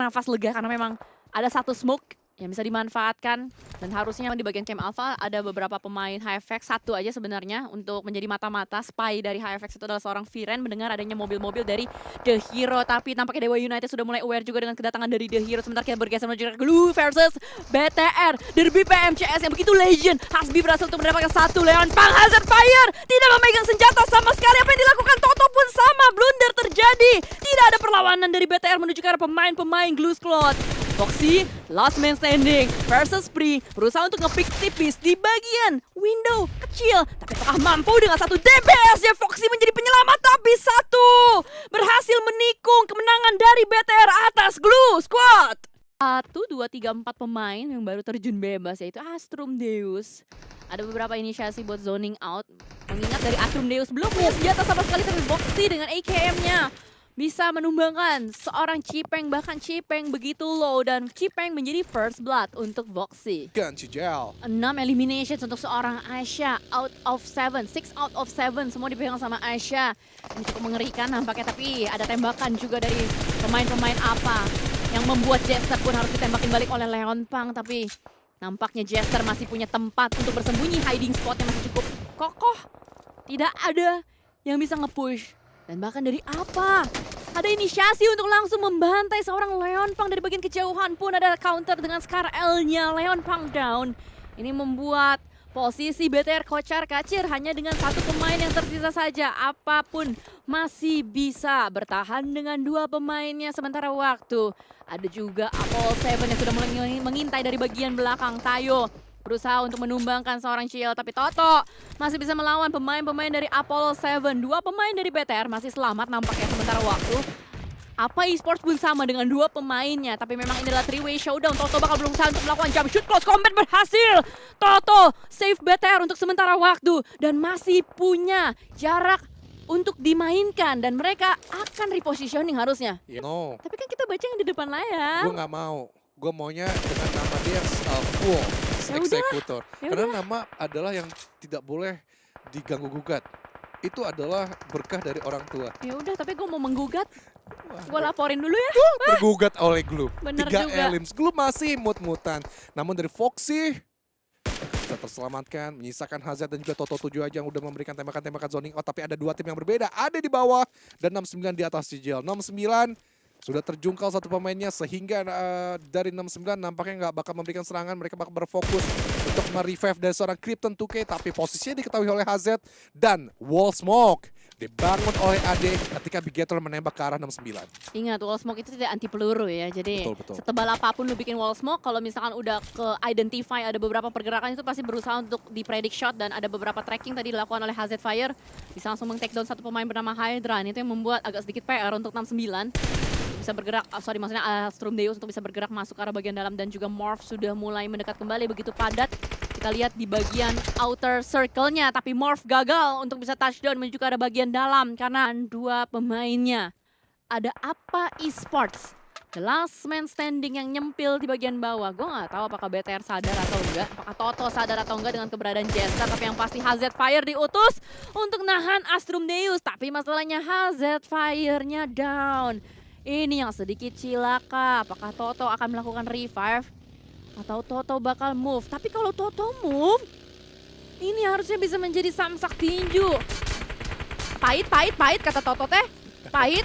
nafas lega karena memang ada satu smoke yang bisa dimanfaatkan. Dan harusnya di bagian camp alpha ada beberapa pemain HFX, satu aja sebenarnya untuk menjadi mata-mata. Spy dari HFX itu adalah seorang Viren, mendengar adanya mobil-mobil dari The Hero. Tapi tampaknya Dewa United sudah mulai aware juga dengan kedatangan dari The Hero. Sebentar kita bergeser menuju Glue versus BTR. Derby PMCS yang begitu legend. Hasbi berhasil untuk mendapatkan satu. Leon Pang, Hazard Fire tidak memegang senjata sama sekali. Apa yang dilakukan Toto pun sama, blunder terjadi. Tidak ada perlawanan dari BTR menuju ke arah pemain-pemain Glue Squad. Foxy, last man standing versus Pri, berusaha untuk nge-pick tipis di bagian window kecil. Tapi apakah mampu dengan satu DPS ya Foxy menjadi penyelamat, tapi satu berhasil menikung kemenangan dari BTR atas Glue Squad. 1, 2, 3, 4 pemain yang baru terjun bebas, yaitu Astrum Deus. Ada beberapa inisiasi buat zoning out. Mengingat dari Astrum Deus belum punya senjata sama sekali, tapi Foxy dengan AKM-nya bisa menumbangkan seorang Cipeng, bahkan Cipeng begitu low dan Cipeng menjadi first blood untuk Voxy. Ganci gel. 6 eliminations untuk seorang Asha out of 7, 6 out of 7 semua dipegang sama Asha. Ini cukup mengerikan nampaknya, tapi ada tembakan juga dari pemain-pemain apa yang membuat Jester pun harus ditembakin balik oleh Leon Pang. Tapi nampaknya Jester masih punya tempat untuk bersembunyi, hiding spotnya masih cukup kokoh. Tidak ada yang bisa nge-push. Dan bahkan dari apa? Ada inisiasi untuk langsung membantai seorang Leon Pang dari bagian kejauhan pun ada counter dengan Scar L-nya. Leon Pang down. Ini membuat posisi BTR kocar-kacir hanya dengan satu pemain yang tersisa saja. Apapun masih bisa bertahan dengan dua pemainnya sementara waktu. Ada juga Apollo 7 yang sudah mulai mengintai dari bagian belakang. Tayo berusaha untuk menumbangkan seorang Ciel, tapi Toto masih bisa melawan pemain-pemain dari Apollo 7. Dua pemain dari BTR masih selamat nampaknya sementara waktu. Apa esports pun sama dengan dua pemainnya, tapi memang ini adalah three-way showdown. Toto bakal berusaha untuk melakukan jump shoot, close combat berhasil. Toto save BTR untuk sementara waktu dan masih punya jarak untuk dimainkan dan mereka akan repositioning harusnya. No, Tapi kan kita baca yang di depan layar. gue nggak mau. Gue maunya dengan nama dia full Ya eksekutor. ya Karena nama adalah yang tidak boleh diganggu gugat. Itu adalah berkah dari orang tua. Ya udah, tapi gue mau menggugat. Gue laporin dulu ya. Tergugat oleh Glue. Bener 3 juga. elims. Glue masih mut-mutan. Namun dari Foxy bisa terselamatkan, menyisakan Hazard dan juga Toto 7 aja yang udah memberikan tembakan-tembakan zoning out. Tapi ada dua tim yang berbeda. Ada di bawah dan 69 di atas Cigel. 69 sudah terjungkal satu pemainnya sehingga dari 69 nampaknya nggak bakal memberikan serangan. Mereka bakal berfokus untuk merevive dari seorang Krypton 2K, tapi posisinya diketahui oleh HZ dan wall smoke dibangun oleh AD ketika Bigator menembak ke arah 69. Ingat, wall smoke itu tidak anti peluru ya. Jadi Betul. setebal apapun lu bikin wall smoke, kalau misalkan udah ke identify ada beberapa pergerakan itu pasti berusaha untuk di-predict shot. Dan ada beberapa tracking tadi dilakukan oleh HZ Fire. Bisa langsung meng-takedown satu pemain bernama Hydra. Itu yang membuat agak sedikit PR untuk 69. Bisa bergerak, maksudnya Astrum Deus untuk bisa bergerak masuk ke arah bagian dalam. Dan juga Morph sudah mulai mendekat kembali begitu padat. Kita lihat di bagian outer circle-nya, tapi Morph gagal untuk bisa touchdown menuju ke arah bagian dalam karena dua pemainnya. Ada apa esports? The last man standing yang nyempil di bagian bawah. Gue nggak tahu apakah BTR sadar atau enggak, apakah Toto sadar atau enggak dengan keberadaan Jester. Tapi yang pasti HZ Fire diutus untuk nahan Astrum Deus. Tapi masalahnya HZ Fire-nya down. Ini yang sedikit cilaka. Apakah Toto akan melakukan revive? Atau Toto bakal move? Tapi kalau Toto move, ini harusnya bisa menjadi samsak tinju. Pahit kata Toto teh. Pahit,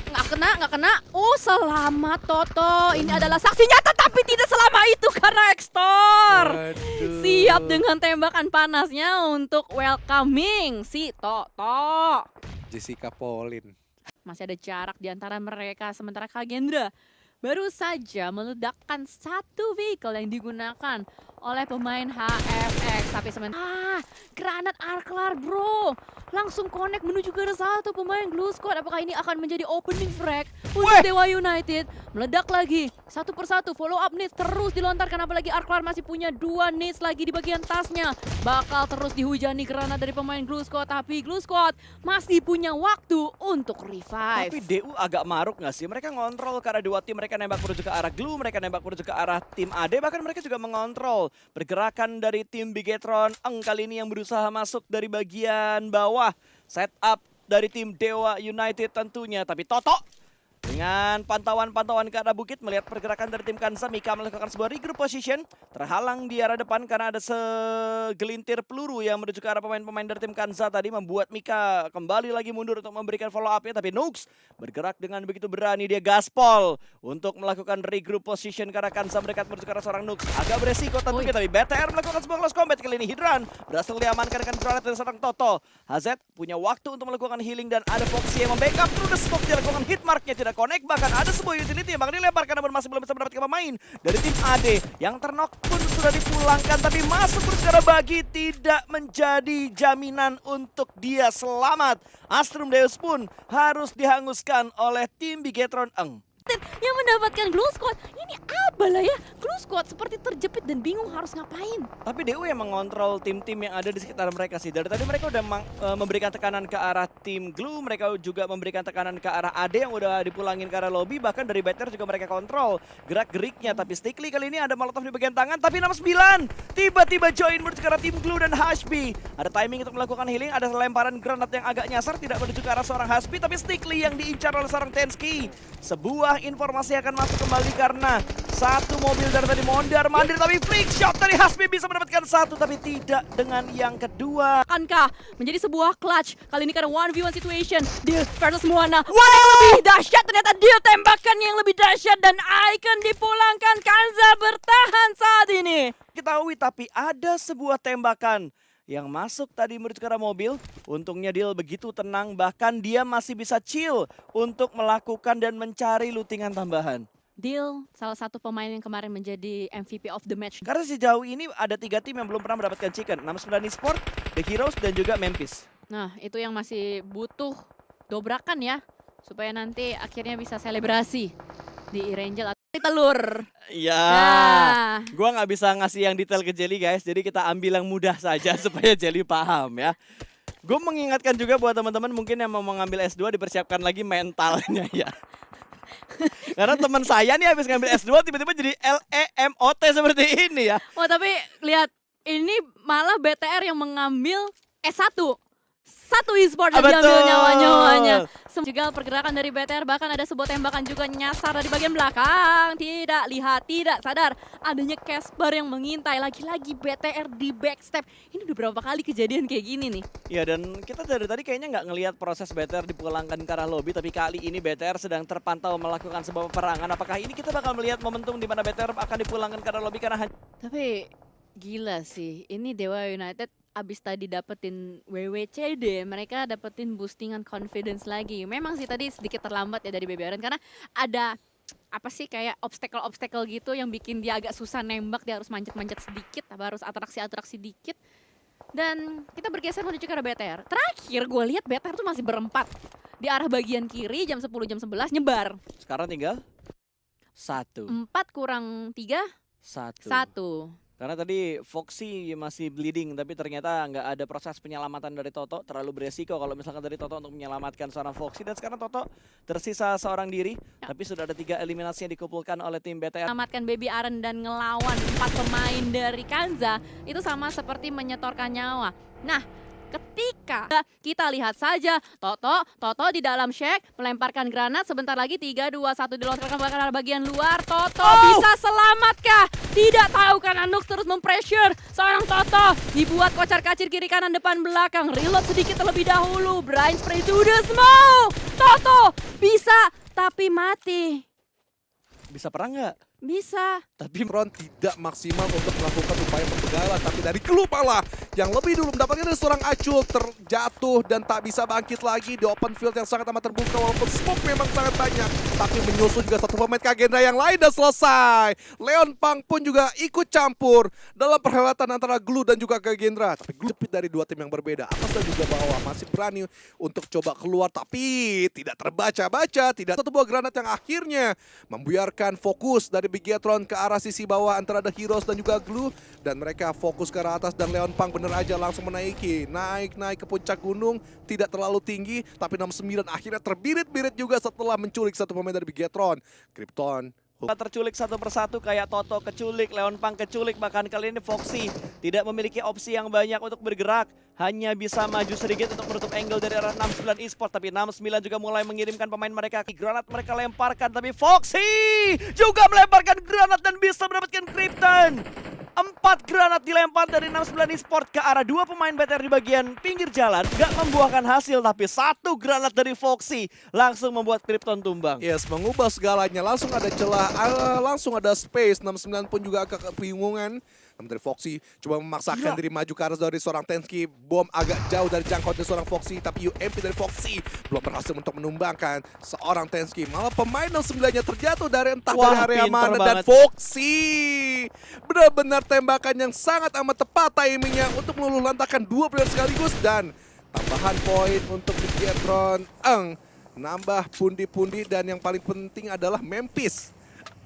nggak kena. Oh, selamat Toto. Ini adalah saksi nyata, tapi tidak selama itu karena Extor. Waduh. Siap dengan tembakan panasnya untuk welcoming si Toto. Jessica Pauline. Masih ada jarak di antara mereka, sementara Kagendra baru saja meledakkan satu vehicle yang digunakan oleh pemain HFX. Tapi granat Arklar bro, langsung connect menuju ke satu pemain Glue Squad. Apakah ini akan menjadi opening frag untuk Dewa United? Meledak lagi, satu persatu follow up nades terus dilontarkan. Apalagi Arklar masih punya 2 nades lagi di bagian tasnya. Bakal terus dihujani granat dari pemain Glue Squad. Tapi Glue Squad masih punya waktu untuk revive. Tapi DU agak maruk nggak sih? Mereka ngontrol ke arah dua tim, mereka nembak menuju ke arah Glue, mereka nembak menuju ke arah tim AD, bahkan mereka juga mengontrol pergerakan dari tim Bigetron. Kali ini yang berusaha masuk dari bagian bawah. Setup dari tim Dewa United tentunya, tapi Toto Dengan pantauan-pantauan ke arah bukit, melihat pergerakan dari tim Kanza, Mika melakukan sebuah regroup position. Terhalang di arah depan karena ada segelintir peluru yang menuju ke arah pemain-pemain dari tim Kanza tadi. Membuat Mika kembali lagi mundur untuk memberikan follow up-nya. Tapi Nooks bergerak dengan begitu berani. Dia gaspol untuk melakukan regroup position ke arah Kanza. Mendekat menuju ke arah seorang Nooks. Agak beresiko tentunya, tapi BTR melakukan sebuah close combat. Kali ini Hydran berhasil diamankan dengan granat dari seorang Toto. HZ punya waktu untuk melakukan healing dan ada Foxy yang membackup through the smoke. Dia lakukan hit marknya tidak connect, bahkan ada sebuah utility yang bakal dilemparkan namun masih belum bisa mendapatkan pemain dari tim AD. Yang ternok pun sudah dipulangkan, tapi masuk secara bagi tidak menjadi jaminan untuk dia selamat. Astrum Deus pun harus dihanguskan oleh tim Bigetron Eng. Yang mendapatkan Glue Squad. Ini apa lah ya? Glue Squad seperti terjepit dan bingung harus ngapain. Tapi DU yang mengontrol tim-tim yang ada di sekitar mereka sih. Dari tadi mereka udah memberikan tekanan ke arah tim Glue, mereka juga memberikan tekanan ke arah AD yang udah dipulangin ke arah lobby, bahkan dari BTR juga mereka kontrol gerak-geriknya. Tapi Stickly kali ini ada Molotov di bagian tangan, tapi 69 tiba-tiba join menuju ke arah tim Glue dan Hashbi. Ada timing untuk melakukan healing, ada lemparan granat yang agak nyasar, tidak menuju ke arah seorang Hashbi, tapi Stickly yang diincar oleh seorang Tensky. Sebuah informasi akan masuk kembali karena satu mobil dari tadi mondar-mandir, tapi flick shot dari Hasbi bisa mendapatkan satu, tapi tidak dengan yang kedua. Akankah menjadi sebuah clutch? Kali ini karena 1v1 situation. Deal versus Moana. Wow! Yang lebih dahsyat ternyata Deal, tembakan yang lebih dahsyat dan Icon dipulangkan. Kanza bertahan saat ini. Ketahui, tapi ada sebuah tembakan yang masuk tadi menuju ke arah mobil. Untungnya Deal begitu tenang, bahkan dia masih bisa chill untuk melakukan dan mencari lootingan tambahan. Deal salah satu pemain yang kemarin menjadi MVP of the match. Karena sejauh ini ada 3 tim yang belum pernah mendapatkan chicken. 69 Esport, The Heroes, dan juga Memphis. Nah, itu yang masih butuh dobrakan ya. Supaya nanti akhirnya bisa selebrasi di Erangel atau di telur. Iya. Nah, Gua nggak bisa ngasih yang detail ke Jelly guys, jadi kita ambil yang mudah saja supaya Jelly paham ya. Gue mengingatkan juga buat teman-teman mungkin yang mau mengambil S2 dipersiapkan lagi mentalnya ya. Karena teman saya nih habis ngambil S2 tiba-tiba jadi LEMOT seperti ini ya. oh tapi lihat ini malah BTR yang mengambil S1. Satu e-sport yang diambil Betul. nyawa-nyawanya. Juga pergerakan dari BTR, bahkan ada sebuah tembakan juga nyasar dari bagian belakang. Tidak lihat, tidak sadar adanya Casper yang mengintai. Lagi-lagi BTR di backstep. Ini udah berapa kali kejadian kayak gini nih. Ya, dan kita dari tadi kayaknya nggak ngelihat proses BTR dipulangkan ke arah lobby, tapi kali ini BTR sedang terpantau melakukan sebuah peperangan. Apakah ini kita bakal melihat momentum di mana BTR akan dipulangkan ke arah lobby karena Tapi gila sih, ini Dewa United abis tadi dapetin WWCD, mereka dapetin boostingan confidence lagi. Memang sih tadi sedikit terlambat ya dari BBRN karena ada apa sih kayak obstacle gitu yang bikin dia agak susah nembak, dia harus manjat-manjat sedikit, harus atraksi-atraksi dikit. Dan kita bergeser menuju ke arah BTR. Terakhir gue lihat BTR tuh masih berempat di arah bagian kiri jam 10 jam 11 nyebar. sekarang tinggal 1. 4 kurang 3 1. 1. Karena tadi Foxy masih bleeding, tapi ternyata nggak ada proses penyelamatan dari Toto. Terlalu beresiko kalau misalkan dari Toto untuk menyelamatkan seorang Foxy. Dan sekarang Toto tersisa seorang diri, tapi sudah ada 3 eliminasi yang dikumpulkan oleh tim BTR. Selamatkan Baby Aren dan ngelawan 4 pemain dari Kanza itu sama seperti menyetorkan nyawa. Nah, ketika kita lihat saja Toto di dalam shack melemparkan granat, sebentar lagi 3, 2, 1 dilontarkan ke arah bagian luar. Toto bisa selamatkah? Tidak tahu karena Nooks terus mempressure seorang Toto. Dibuat kocar-kacir kiri kanan depan belakang. Reload sedikit terlebih dahulu. Brain spray to the smoke. Toto bisa tapi mati. Bisa perang nggak? Bisa. Tapi Front tidak maksimal untuk melakukan upaya pembegalan, tapi dari Glue malah yang lebih dulu mendapatkan dari seorang Acul terjatuh dan tak bisa bangkit lagi di open field yang sangat amat terbuka, walaupun smoke memang sangat banyak, tapi menyusul juga satu pemain Kagendra yang lain dan selesai. Leon Pang pun juga ikut campur dalam perhelatan antara Glue dan juga Kagendra, tapi Glue jepit dari 2 tim yang berbeda, atas dan juga bawah, masih berani untuk coba keluar, tapi tidak terbaca-baca, tidak satu buah granat yang akhirnya membuyarkan fokus dari Bigetron ke arah sisi bawah antara The Heroes dan juga Glue, dan mereka fokus ke arah atas dan Leon Pang bener aja langsung menaiki, naik ke puncak gunung, tidak terlalu tinggi, tapi 69 akhirnya terbirit-birit juga setelah menculik satu pemain dari Bigetron. Krypton Terculik satu persatu kayak Toto keculik, Leonpang keculik, bahkan kali ini Foxy tidak memiliki opsi yang banyak untuk bergerak. Hanya bisa maju sedikit untuk menutup angle dari arah 69 Esports, tapi 69 juga mulai mengirimkan pemain mereka. Granat mereka lemparkan, tapi Foxy juga melemparkan granat dan bisa mendapatkan Krypton. 4 granat dilempar dari 69 Esports ke arah 2 pemain BTR di bagian pinggir jalan. Gak membuahkan hasil, tapi 1 granat dari Foxy langsung membuat Krypton tumbang. Yes, mengubah segalanya. Langsung ada celah, langsung ada space. 69 pun juga agak kebingungan. Namun dari Foxy coba memaksakan diri maju ke arah dari seorang Tensky. Bom agak jauh dari jangkauan dari seorang Foxy, tapi UMP dari Foxy belum berhasil untuk menumbangkan seorang Tensky. Malah pemain 69-nya terjatuh dari entah dari area mana. Dan Foxy benar-benar tembakan yang sangat amat tepat timingnya untuk meluluhlantakkan 2 player sekaligus. Dan tambahan poin untuk Bigetron. Nambah pundi-pundi dan yang paling penting adalah Memphis.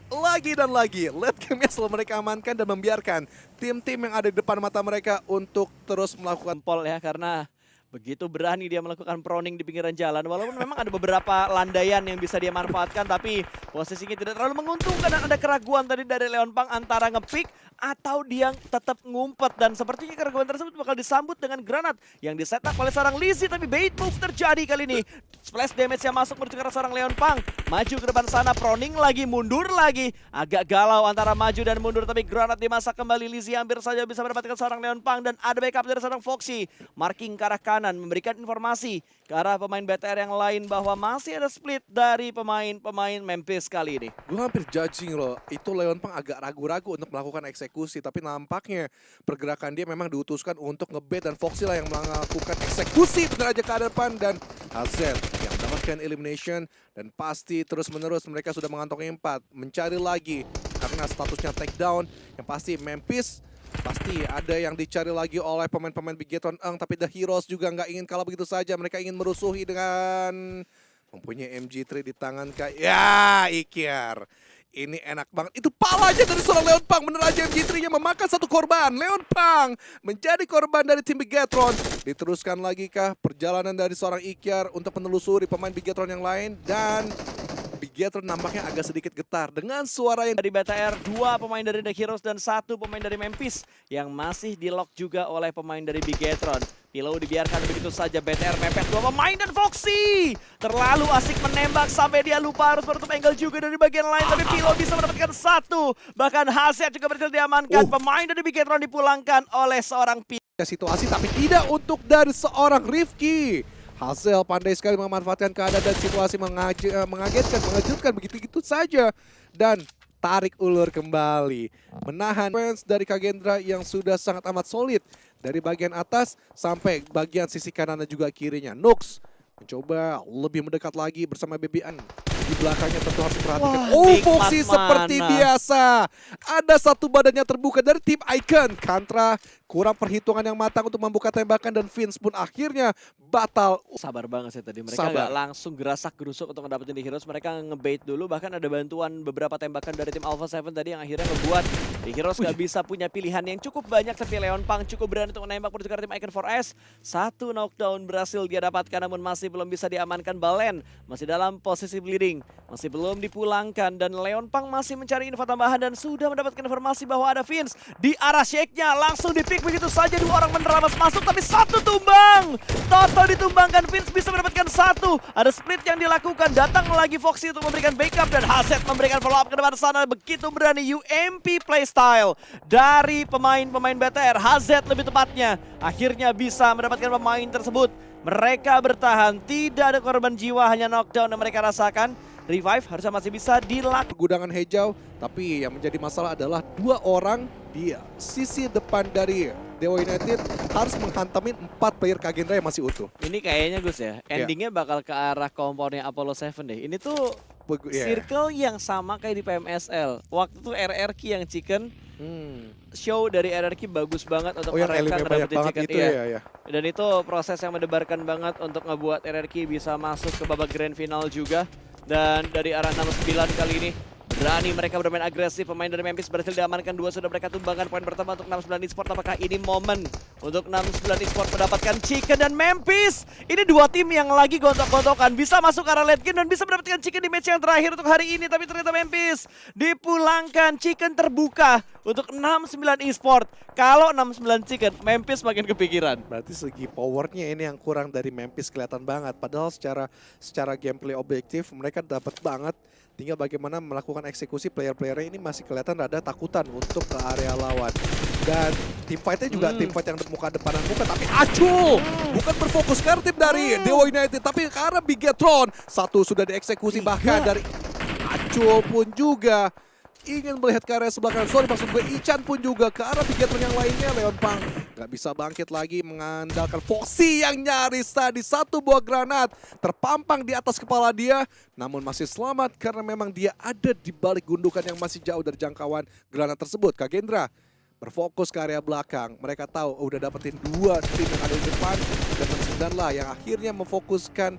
Lagi dan lagi, late game-nya selalu mereka amankan dan membiarkan tim-tim yang ada di depan mata mereka untuk terus melakukan Pol ya, karena begitu berani dia melakukan proning di pinggiran jalan. Walaupun memang ada beberapa landaian yang bisa dia manfaatkan, tapi posisinya tidak terlalu menguntungkan. Dan ada keraguan tadi dari Leonpang antara nge-pick atau dia tetap ngumpet. Dan sepertinya keraguan tersebut bakal disambut dengan granat yang di-setup oleh seorang Lizzy. Tapi bait move terjadi kali ini. Splash damage yang masuk menuju ke arah seorang Leonpang. Maju ke depan sana, proning lagi, mundur lagi. Agak galau antara maju dan mundur, tapi granat dimasak kembali. Lizzy hampir saja bisa mendapatkan seorang Leonpang. Dan ada backup dari seorang Foxy. Marking ke arah kanan, memberikan informasi ke arah pemain BTR yang lain bahwa masih ada split dari pemain Memphis kali ini. Gue hampir judging loh, itu Leonpang agak ragu-ragu untuk melakukan eksekusi. Tapi nampaknya pergerakan dia memang diutuskan untuk ngebait, dan Foxy lah yang melakukan eksekusi benar aja ke arah depan. Dan HZ yang mendapatkan elimination, dan pasti terus-menerus mereka sudah mengantongi 4. Mencari lagi karena statusnya takedown, yang pasti Memphis pasti ada yang dicari lagi oleh pemain-pemain Bigetron. Tapi The Heroes juga nggak ingin kalah begitu saja. Mereka ingin merusuhi dengan mempunyai MG3 di tangan. Ya, Ikyar. Ini enak banget. Itu palanya dari seorang Leonpang. Bener aja MG3-nya memakan satu korban. Leonpang menjadi korban dari tim Bigetron. Diteruskan lagi kah perjalanan dari seorang Ikyar untuk menelusuri pemain Bigetron yang lain. Dan Bigetron nampaknya agak sedikit getar dengan suara yang Dari BTR, 2 pemain dari The Heroes dan 1 pemain dari Memphis yang masih di-lock juga oleh pemain dari Bigetron. Pillow dibiarkan begitu saja, BTR mepet 2 pemain, dan Foxy terlalu asik menembak sampai dia lupa harus menutup angle juga dari bagian lain. Tapi Pillow bisa mendapatkan 1, bahkan Hazet juga berhasil diamankan. Pemain dari Bigetron dipulangkan oleh seorang situasi, tapi tidak untuk dari seorang Rifki. Hazel pandai sekali memanfaatkan keadaan dan situasi, mengagetkan, mengejutkan begitu-gitu saja. Dan tarik ulur kembali. Menahan fans dari Kagendra yang sudah sangat amat solid. Dari bagian atas sampai bagian sisi kanan dan juga kirinya. Nux mencoba lebih mendekat lagi bersama Bebian. Di belakangnya tentu harus diperhatikan. Foxy seperti biasa. Ada satu badannya terbuka dari tim Icon. Kantra kurang perhitungan yang matang untuk membuka tembakan, dan Vince pun akhirnya batal. Sabar banget sih tadi. Mereka nggak langsung gerasak gerusuk untuk mendapatkan The Heroes. Mereka ngebait dulu, bahkan ada bantuan beberapa tembakan dari tim Alpha 7 tadi yang akhirnya ngebuat The Heroes nggak bisa punya pilihan yang cukup banyak. Tapi Leonpang cukup berani untuk menembak menuju ke tim Icon 4S. 1 knockdown berhasil dia dapatkan, namun masih belum bisa diamankan. Balen masih dalam posisi bleeding, masih belum dipulangkan, dan Leonpang masih mencari info tambahan dan sudah mendapatkan informasi bahwa ada Vince di arah shake-nya. Langsung dipick begitu saja, 2 orang menerabas masuk, tapi 1 tumbang. Toto ditumbangkan, Vince bisa mendapatkan 1. Ada split yang dilakukan, datang lagi Foxy untuk memberikan backup, dan Hazet memberikan follow up ke depan sana. Begitu berani UMP playstyle dari pemain-pemain BTR. Hazet lebih tepatnya akhirnya bisa mendapatkan pemain tersebut. Mereka bertahan, tidak ada korban jiwa, hanya knockdown yang mereka rasakan. Revive harusnya masih bisa dilakukan. Pergudangan hijau, tapi yang menjadi masalah adalah 2 orang di sisi depan dari Dewa United harus menghantamin 4 player Kagendra yang masih utuh. Ini kayaknya Gus ya, endingnya bakal ke arah kompornya Apollo 7 deh. Ini tuh circle yang sama kayak di PMSL. Waktu itu RRQ yang chicken, show dari RRQ bagus banget untuk mereka ngedapetin chicken. Itu ya. Dan itu proses yang mendebarkan banget untuk ngebuat RRQ bisa masuk ke babak grand final juga. Dan dari arah 69 kali ini Berani mereka bermain agresif. Pemain dari Memphis berhasil diamankan. 2 sudah mereka tumbangkan. Poin pertama untuk 69 Esports. Apakah ini momen untuk 69 Esports mendapatkan Chicken dan Memphis? Ini dua tim yang lagi gontok-gontokan. Bisa masuk ke arah late game dan bisa mendapatkan Chicken di match yang terakhir untuk hari ini. Tapi ternyata Memphis dipulangkan. Chicken terbuka untuk 69 Esports. Kalau 69 Chicken, Memphis makin kepikiran. Berarti segi powernya ini yang kurang dari Memphis kelihatan banget. Padahal secara gameplay objektif mereka dapat banget. Tinggal bagaimana melakukan eksekusi player-playernya ini masih kelihatan rada takutan untuk ke area lawan. Dan tim fight-nya juga tim fight yang muka depanan muka. Tapi Acul bukan berfokus ke tim dari Dewa United. Tapi ke arah Bigetron. Satu sudah dieksekusi bahkan dari Acul pun juga ingin melihat ke area sebelah kanan. Sorry maksud gue Ichan pun juga ke arah Bigetron yang lainnya. Leon Pang gak bisa bangkit lagi mengandalkan Foxy yang nyaris tadi. Satu buah granat terpampang di atas kepala dia. Namun masih selamat karena memang dia ada di balik gundukan yang masih jauh dari jangkauan granat tersebut. Kagendra berfokus ke area belakang. Mereka tahu udah dapetin 2 tim yang ada di depan. Dan 9 lah yang akhirnya memfokuskan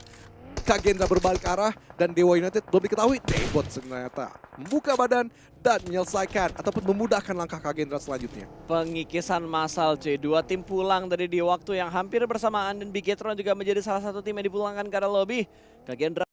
Kagendra berbalik arah. Dan Dewa United belum diketahui. Daybot ternyata membuka badan dan menyelesaikan ataupun memudahkan langkah Kagendra selanjutnya. Pengikisan massal cuy. 2 tim pulang tadi di waktu yang hampir bersamaan. Dan Bigetron juga menjadi salah satu tim yang dipulangkan ke arah lobby. Kagendra